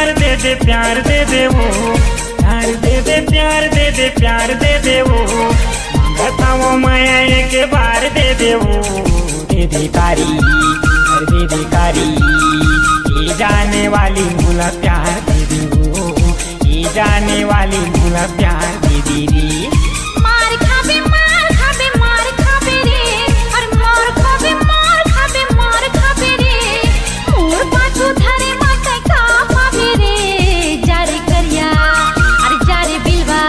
प्यार दे दे प्यार दे दे वो, प्यार दे दे प्यार दे दे प्यार दे दे वो, बताओ माया एक बार दे दे वो, दे दे कारी दे दे कारी, ये जाने वाली मुला प्यार दे दे वो, ये जाने वाली मुला प्यार दे दे रे। मार खाबे मार खाबे मार खाबे रे, और मार खाबे मार खाबे मार खाबे रे, मोर पाछू धरे माथे का पाबे रे, जारे करिया अरे जारे बिलवा,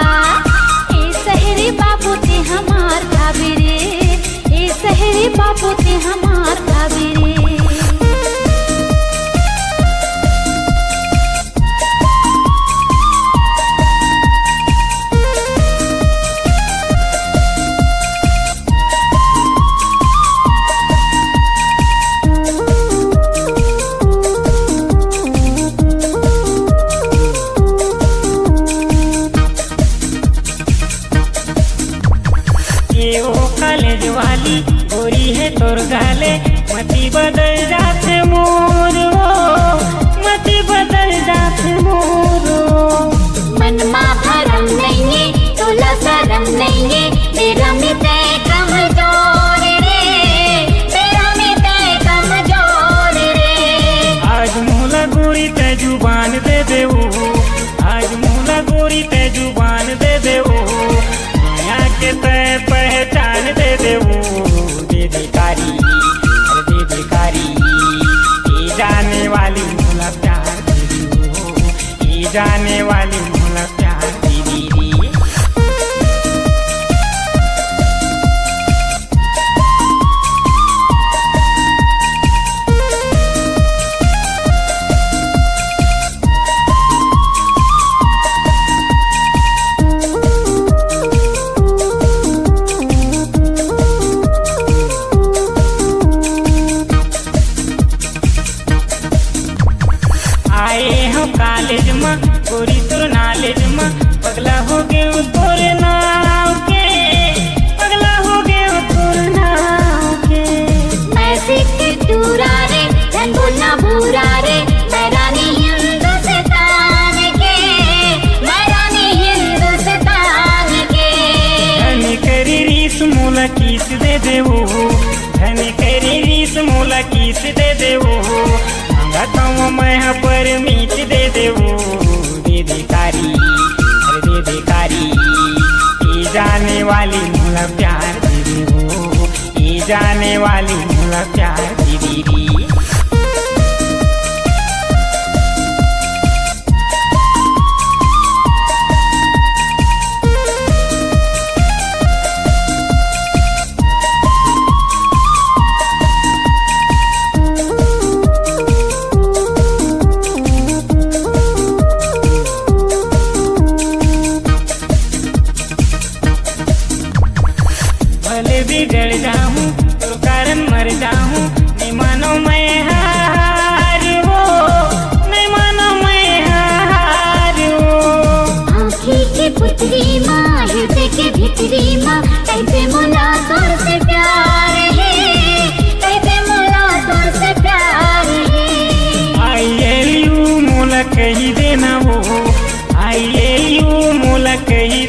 ए सहरी बाबू ते हमार खाबे रे, ए सहरी बाबू ते हमार खाबे रे। कॉलेज वाली गोरी है तोर गाले, मती बदल जाते मोर वो, मती बदल जाते मोर वो। मन मा भरम नहीं है तोला शरम नहीं है, मेरा में तय कमजोर रे, मेरा में तय कमजोर रे। आज मोला गोरी ते जुबान दे दे वो, आज मोला गोरी ते जुबान दे दे वो, माया के तय पहचान दे दे वो, दे दे कारी अरे दे दे कारी, ये जाने वाली मोला प्यार दे दे वो, ये जाने वाली मोला प्यार दे दे रे। आए हो कॉलेज में गोरी तोर नॉलेज में, पगला हो गए तोर नाव के, पगला हो गए तोर नाव के। मैं सिख दूरा रे धन भूलना भूरा रे, मैं रानी हिंदुस्तान के, मैं रानी हिंदुस्तान के। धन करी रीस मोला किस दे दे वो, धन करी रीस मोला किस दे दे वो, बताओ मैं पर मीच दे दे वो, दे दे कारी अरे दे दे कारी, ये जाने वाली मोला प्यार दे दे वो, ये जाने वाली मोला प्यार दे दे रे। भले भी डर जाऊं तो कारण मर जाऊं, नहीं मानो मैं हार वो, नहीं मानो मैं हार वो। आँखी की पुतली माँ हृदय के भीतरी माँ, कैसे मोला तोर से प्यार है, कैसे मोला तोर से प्यार है। आई मोला कही देना वो, आई मोला कही